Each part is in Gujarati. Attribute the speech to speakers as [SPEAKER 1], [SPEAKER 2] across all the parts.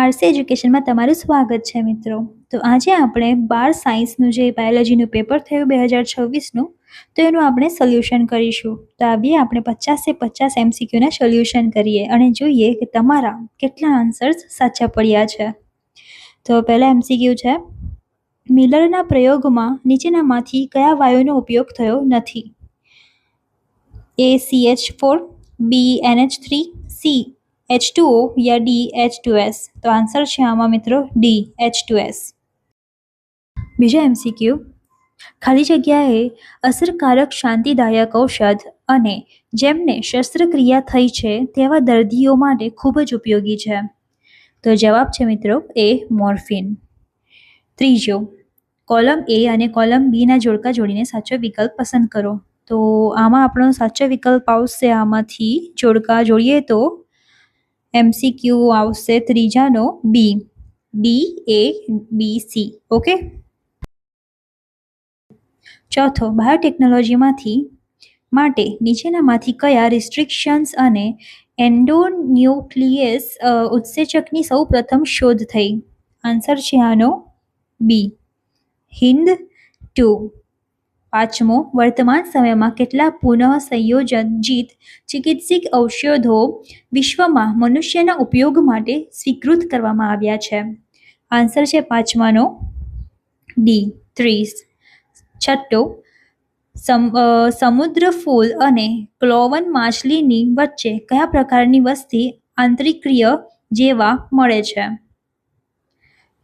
[SPEAKER 1] આરસી એજ્યુકેશનમાં તમારું સ્વાગત છે મિત્રો. તો આજે આપણે 12 સાયન્સનું જે બાયોલોજીનું પેપર થયું 2026નું, તો એનું આપણે સોલ્યુશન કરીશું. તો આવીએ આપણે 50 MCQના સોલ્યુશન કરીએ અને જોઈએ કે તમારા કેટલા આન્સર્સ સાચા પડ્યા છે. તો પહેલા MCQ છે, મિલરના પ્રયોગમાં નીચેનામાંથી કયા વાયુનો ઉપયોગ થયો નથી? A CH4, B NH3, C H2O या D H2S. તો આન્સર છે આમાં મિત્રો D H2S. બીજો MCQ, ખાલી જગ્યાએ અસરકારક શાંતિદાયક ઔષધ અને જેમને શસ્ત્રક્રિયા થઈ છે તેવા દર્દીઓ માટે ખૂબ જ ઉપયોગી છે. તો જવાબ છે મિત્રો A મોર્ફિન. ત્રીજો, કોલમ A અને કોલમ B ના જોડકા જોડીને સાચો વિકલ્પ પસંદ કરો. તો આમાં આપણો સાચો વિકલ્પ આવશે, આમાંથી જોડકા જોડીએ તો MCQ આવશે ત્રીજાનો B, DABC. ઓકે. ચોથો, બાયોટેકનોલોજીમાંથી માટે નીચેનામાંથી કયા રિસ્ટ્રિક્શન્સ અને એન્ડોન્યુક્લિયસ ઉત્સેચકની સૌ પ્રથમ શોધ થઈ? આન્સર છે આનો B, હિન્દ 2. પાંચમો, વર્તમાન સમયમાં કેટલા પુનઃ સંયોજિત ચિકિત્સક ઔષધો વિશ્વમાં મનુષ્યના ઉપયોગ માટે સ્વીકૃત કરવામાં આવ્યા છે? આન્સર છે પાંચમાનો D, 30. છઠ્ઠો, સમુદ્ર ફૂલ અને ક્લોવન માછલીની વચ્ચે કયા પ્રકારની વસ્તી આંતરિક્રિય જેવા મળે છે?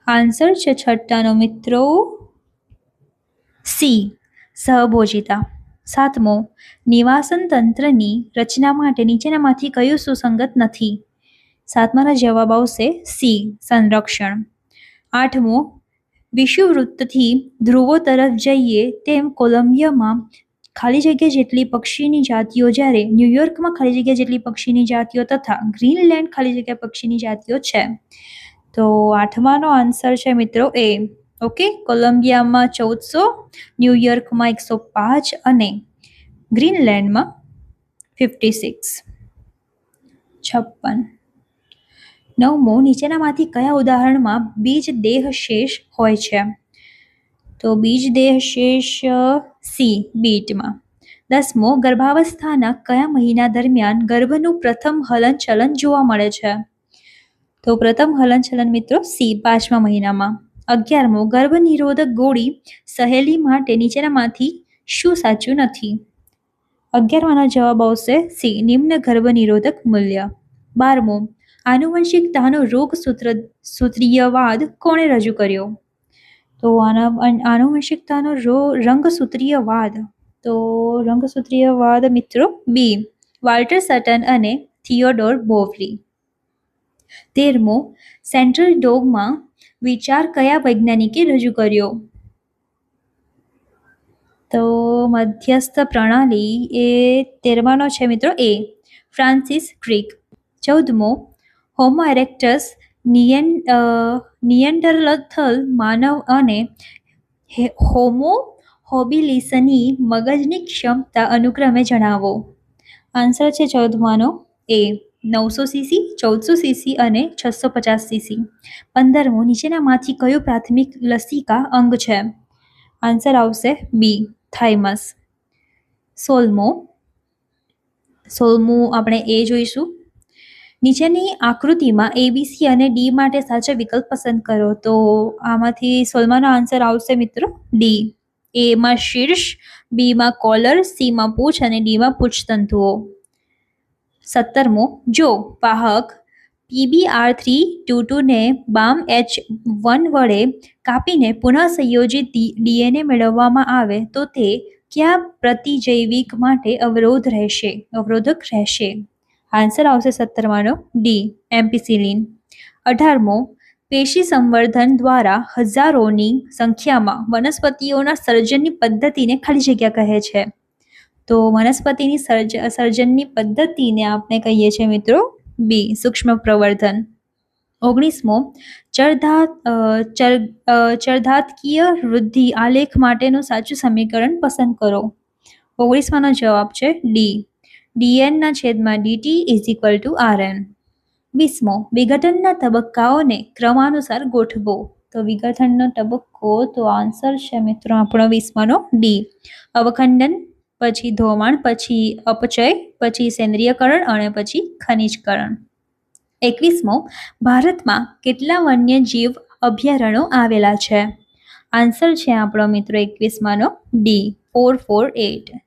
[SPEAKER 1] આન્સર છે છઠ્ઠાનો મિત્રો C, સહભોજિતા. સાતમો, નિવાસન તંત્રની રચના માટે નીચેનામાંથી કયું સુસંગત નથી? સાતમાનો જવાબ આવશે C, સંરક્ષણ. આઠમો, વિષુવવૃત્તથી ધ્રુવો તરફ જઈએ તેમ કોલંબિયામાં ખાલી જગ્યા જેટલી પક્ષીની જાતિઓ, જ્યારે ન્યુયોર્કમાં ખાલી જગ્યા જેટલી પક્ષીની જાતિઓ તથા ગ્રીનલેન્ડ ખાલી જગ્યા પક્ષીની જાતિઓ છે. તો આઠમાનો આન્સર છે મિત્રો A. ઓકે. કોલંબિયામાં 1400, ન્યુયોર્કમાં 105 અને ગ્રીનલેન્ડમાં 56. 56. નવમો, નીચેનામાંથી કયા ઉદાહરણમાં બીજ દેહ શેષ હોય છે? તો બીજ દેહ શેષ C, બીટમાં. 10મો, ગર્ભાવસ્થાના કયા મહિના દરમિયાન ગર્ભનું પ્રથમ હલનચલન જોવા મળે છે? તો પ્રથમ હલનચલન મિત્રો C, 5મા મહિનામાં. 11મો, ગર્ભ નિરોધક ગોળી સહેલી માટે નીચેનામાંથી શું સાચું નથી? 11માનો જવાબ આવશે C, નિમ્ન ગર્ભ નિરોધક મૂલ્ય. 12મો, આનુવંશિકતાનો રોગસૂત્રીયવાદ કોણે રજૂ કર્યો? તો આનુવંશિકતાનો રંગસૂત્રીયવાદ, તો રંગસૂત્રીયવાદ મિત્રો B, વાલ્ટર સટન અને થિયોડોર બોવલી. 13મો, સેન્ટ્રલ ડોગમાં વિચાર કયા વૈજ્ઞાનિકે રજૂ કર્યો? તો મધ્યસ્થ પ્રણાલી એ 13માનો છે મિત્રો A, ફ્રાન્સિસ ક્રિક. 14મો, હોમો ઇરેક્ટસ નિએન્ડરથલ માનવ અને હોમો હોબિલિસની મગજની ક્ષમતા અનુક્રમે જણાવો. આન્સર છે 14માનો A, 900 cc, 1400 cc અને 650 cc. 15મો, નીચેનામાંથી કયું પ્રાથમિક લસિકા અંગ છે? આન્સર આવશે B, થાઇમસ. 16મું આપણે A જોઈશું. નીચેની આકૃતિમાં ABC અને D માટે સાચો વિકલ્પ પસંદ કરો. તો આમાંથી 16માનો આન્સર આવશે મિત્રો D, A માં શીર્ષ, B માં કોલર, C માં પૂંછ અને D માં પૂંછતંતુઓ. 17મો, જો વાહક PBr322 ને બામ H1 વડે કાપીને પુનઃ સંયોજિત DNA મેળવવામાં આવે તો તે કયા પ્રતિજૈવિક માટે અવરોધક રહેશે? આન્સર આવશે 17માનો D, એમ્પિસિલિન. 18મો, પેશી સંવર્ધન દ્વારા હજારોની સંખ્યામાં વનસ્પતિઓના સર્જનની પદ્ધતિને ખાલી જગ્યા કહે છે? તો વનસ્પતિની સર્જનની પદ્ધતિને આપણે કહીએ છીએ મિત્રો B, સૂક્ષ્મ પ્રવર્ધન. 19મો, ચરધાત્કીય વૃદ્ધિ આલેખ માટેનું સાચું સમીકરણ પસંદ કરો. 19માનો જવાબ છે D, dN/dt = Rn. 20મો વિઘટનના તબક્કાઓને ક્રમાનુસાર ગોઠવો. તો વિઘટનનો તબક્કો તો આન્સર છે મિત્રો આપણો 20માનો ડી. અવખંડન, પછી ધોવાણ, પછી અપચય, પછી સેન્દ્રિયકરણ અને પછી ખનિજકરણ. 21મો ભારતમાં કેટલા વન્યજીવ અભયારણ્યો આવેલા છે? આન્સર છે આપણો મિત્રો 21માનો ડી 448.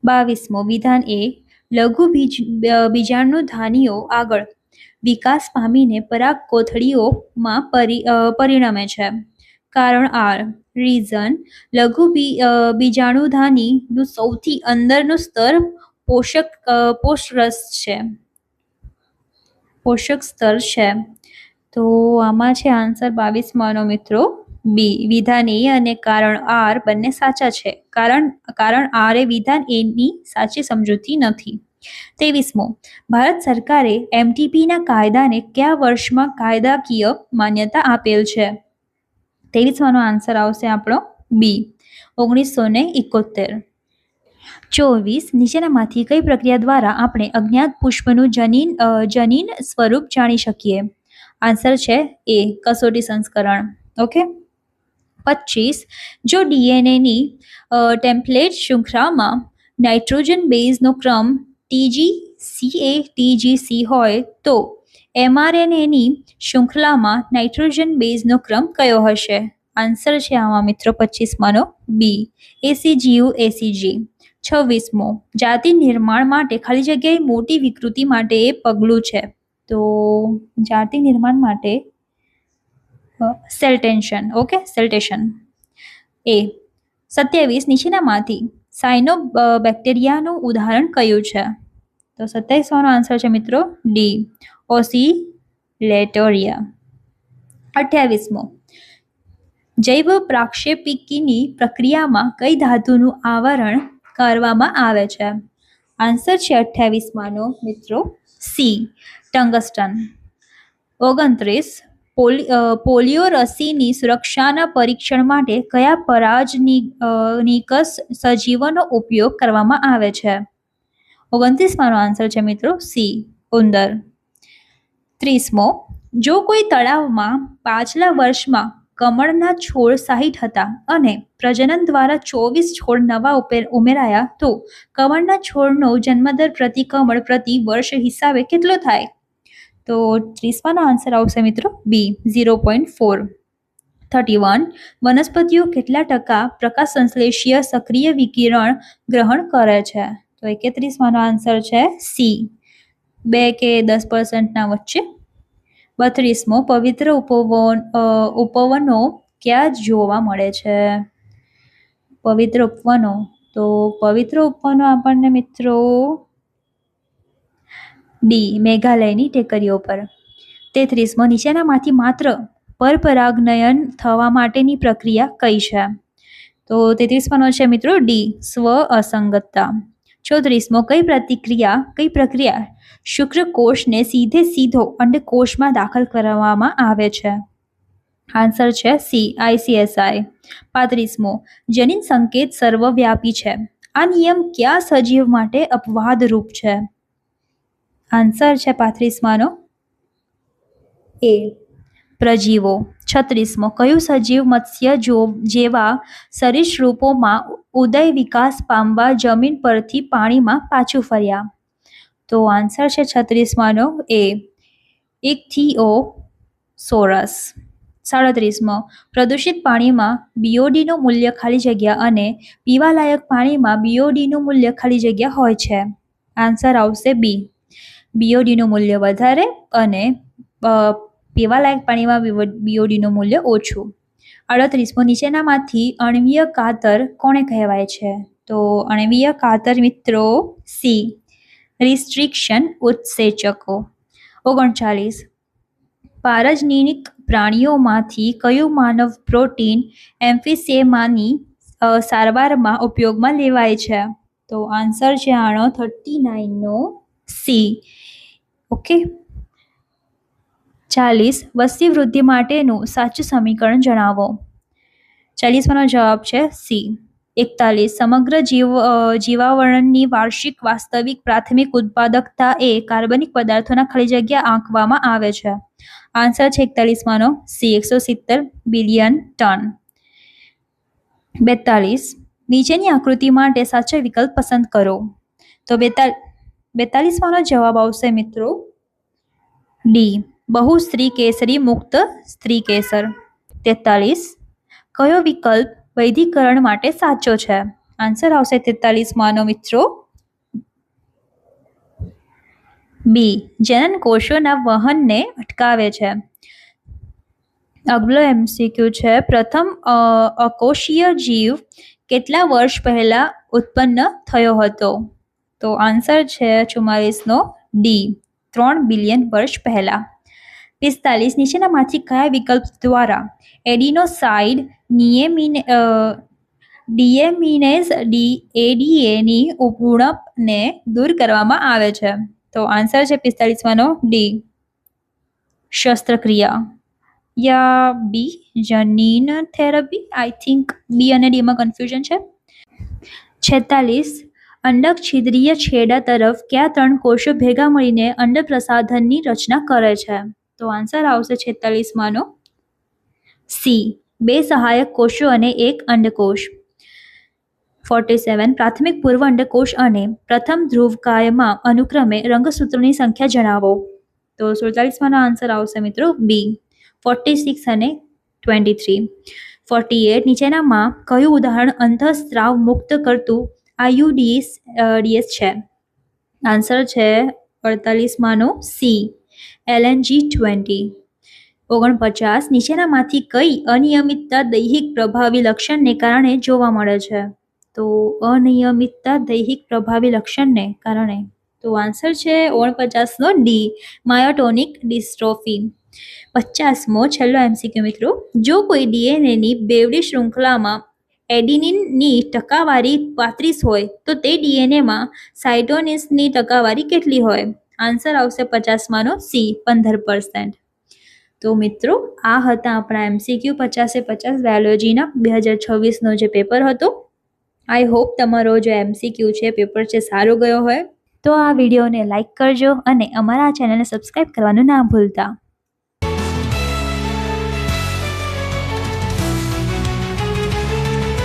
[SPEAKER 1] 22મો વિધાન એ લઘુ બીજાણુધાનીઓ આગળ વિકાસ પામીને પરાગ કોથળીઓમાં પરિણમે છે. કારણ આર. રીઝન લઘુ બીજાણુધાનીનું સૌથી અંદરનું સ્તર પોષક સ્તર છે. તો આમાં છે આન્સર 22માનો મિત્રો બી. વિધાન એ અને કારણ આર બંને સાચા છે. કારણ આર એ વિધાન એ ની સાચી સમજૂતી નથી. 23મો ભારત સરકારે એમટીપીના કાયદાને કયા વર્ષમાં કાયદાકીય માન્યતા આપેલ છે? 23માનો આન્સર આવશે આપણો બી 1971. 24 નીચેનામાંથી કઈ પ્રક્રિયા દ્વારા આપણે અજ્ઞાત પુષ્પનું જનીન સ્વરૂપ જાણી શકીએ? આન્સર છે એ કસોટી સંસ્કરણ. ઓકે. 25 જો ડીએનએની ટેમ્પલેટ શૃંખલામાં નાઇટ્રોજન બેઝનો ક્રમ TGCA-TGC હોય તો એમઆરએનએની શૃંખલામાં નાઇટ્રોજન બેઝનો ક્રમ કયો હશે? આન્સર છે આમાં મિત્રો 25માનો બી ACGU-ACG. 26મો જાતિ નિર્માણ માટે ખાલી જગ્યાએ મોટી વિકૃતિ માટે એ પગલું છે. તો જાતિ નિર્માણ માટે સેલ્ટેશન. ઓકે, સેલ્ટેશન. એ. 27 નીચેનામાંથી સાયનોબેક્ટેરિયાનું ઉદાહરણ કયું છે? તો 27માનો આન્સર છે મિત્રો ડી ઓસિલેટોરિયા. 28મો જૈવ પ્રક્ષેપિકીની પ્રક્રિયામાં કઈ ધાતુનું આવરણ કરવામાં આવે છે? આન્સર છે 28માનો મિત્રો સી ટંગસ્ટન. 29 પોલિયો રસીની સુરક્ષાના પરીક્ષણ માટે કયા પરાજનિકસ સજીવનો ઉપયોગ કરવામાં આવે છે? 29માનો આન્સર છે મિત્રો સી ઉંદર. 30મો જો કોઈ તળાવમાં પાછલા વર્ષમાં કમળના છોડ 60 હતા અને પ્રજનન દ્વારા 24 છોડ નવા ઉમેરાયા તો કમળના છોડનો જન્મદર પ્રતિ કમળ પ્રતિ વર્ષ હિસાબે કેટલો થાય? તો 30માનો આન્સર આવશે મિત્રો બી 0.4. 31 વનસ્પતિઓ કેટલા ટકા પ્રકાશ સંશ્લેષીય સક્રિય વિકિરણ ગ્રહણ કરે છે? તો 31માનો આન્સર છે સી 2 કે 10% વચ્ચે. 32મો પવિત્ર ઉપવનો ક્યાં જોવા મળે છે? પવિત્ર ઉપવનો તો પવિત્ર ઉપવનો આપણને મિત્રો ડી મેઘાલયની ટેકરીઓ પર. 33મો નીચેનામાંથી માત્ર પરપરાગનયન થવા માટેની પ્રક્રિયા કઈ છે? તો 33માનો છે મિત્રો ડી સ્વ અસંગતતા. 34મો કઈ પ્રક્રિયા શુક્રકોષને સીધો અંડકોષમાં દાખલ કરવામાં આવે છે? આન્સર છે સી ICSI. 35મો જનીન સંકેત સર્વવ્યાપી છે. આ નિયમ કયા સજીવ માટે અપવાદરૂપ છે? આન્સર છે 35માનો એ પ્રજીવો. 36મો કયું સજીવ મત્સ્ય જેવા સરીસૃપોમાં ઉદય વિકાસ પામવા જમીન પરથી પાણીમાં પાછું ફર્યા? તો આન્સર છે 36માનો એ ઇક્થિયોસોરસ. 37મો પ્રદૂષિત પાણીમાં BODનું મૂલ્ય ખાલી જગ્યા અને પીવાલાયક પાણીમાં BODનું મૂલ્ય ખાલી જગ્યા હોય છે? આન્સર આવશે બી BODનું મૂલ્ય વધારે અને પીવાલાયક પાણીમાં BODનું મૂલ્ય ઓછું. 38મો નીચેનામાંથી અણવીય કાતર કોને કહેવાય છે? તો અણવીય કાતર મિત્રો સી રિસ્ટ્રિક્શન ઉત્સેચકો. 39 પારજનીક પ્રાણીઓમાંથી કયું માનવ પ્રોટીન એમ્ફિસેમાની સારવારમાં ઉપયોગમાં લેવાય છે? તો આન્સર છે આનો 39નો સી. ઓકે. 40 વસ્તી વૃદ્ધિ માટેનું સાચું સમીકરણ જણાવો. 40માનો જવાબ છે સી 41 સમગ્ર જીવાવરણની વાર્ષિક વાસ્તવિક પ્રાથમિક ઉત્પાદકતા એ કાર્બનિક પદાર્થોના ખાલી જગ્યા આંકવામાં આવે છે. આન્સર છે 41 સી 170 બિલિયન ટન. 42 નીચેની આકૃતિ માટે સાચો વિકલ્પ પસંદ કરો. તો 42 જવાબ આવશે મિત્રો ડી બહુ સ્ત્રી કેસરી મુક્ત સ્ત્રી કેસર. 43 કયો વિકલ્પ વૈધિકરણ માટે સાચો છે? આન્સર આવશે 43 મિત્રો બી જનન કોષોના વહનને અટકાવે છે. અગલો MCQ છે પ્રથમ અકોષીય જીવ કેટલા વર્ષ પહેલા ઉત્પન્ન થયો હતો? તો આન્સર છે 44 ડી 3 બિલિયન વર્ષ પહેલા. 45 નીચેનામાંથી કયા વિકલ્પ દ્વારા એડિનોસાઇડ ડીએમિનેઝ ADAની ઉણપને દૂર કરવામાં આવે છે? તો આન્સર છે 45 ડી શસ્ત્રક્રિયા યા બી જનીન થેરાપી. આઈ થિંક બી અને ડીમાં કન્ફ્યુઝન છે. 46 અંડક છિદ્રીય છેડા તરફ કયા 3 કોષો ભેગા મળીને અંડ પ્રસાધનની રચના કરે છે? તો આન્સર આવશે 46 સી 2 સહાયક કોષો અને 1 અંડકોષ. 47 પ્રાથમિક પૂર્વ અંડકોષ અને પ્રથમ ધ્રુવકાયમાં અનુક્રમે રંગસૂત્રોની સંખ્યા જણાવો. તો 47 આન્સર આવશે મિત્રો બી 46 અને 23. 48 નીચેનામાં કયું ઉદાહરણ અંતઃસ્ત્રાવ મુક્ત કરતું IUDs છે? આન્સર છે 48 સી LNG-20. 49 નીચેનામાંથી કઈ અનિયમિતતા દૈહિક પ્રભાવી લક્ષણને કારણે જોવા મળે છે? તો અનિયમિતતા દૈહિક પ્રભાવી લક્ષણને કારણે તો આન્સર છે 49 ડી માયોટોનિક ડિસ્ટ્રોફી. 50 છેલ્લો MCQ મિત્રો જો કોઈ DNAની બેવડી શૃંખલામાં એડિનિનની ટકાવારી 35 હોય તો તે DNAમાં સાઇટોસિનની ટકાવારી કેટલી હોય? આન્સર આવશે 50 સી 15%. તો મિત્રો આ હતા આપણા MCQ 50-50 બાયોલોજીના 2026નો જે પેપર હતો. આઈ હોપ તમારો જે MCQ છે પેપર છે સારો ગયો હોય. તો આ વિડીયોને લાઈક કરજો અને અમારા ચેનલને સબસ્ક્રાઈબ કરવાનું ના ભૂલતા.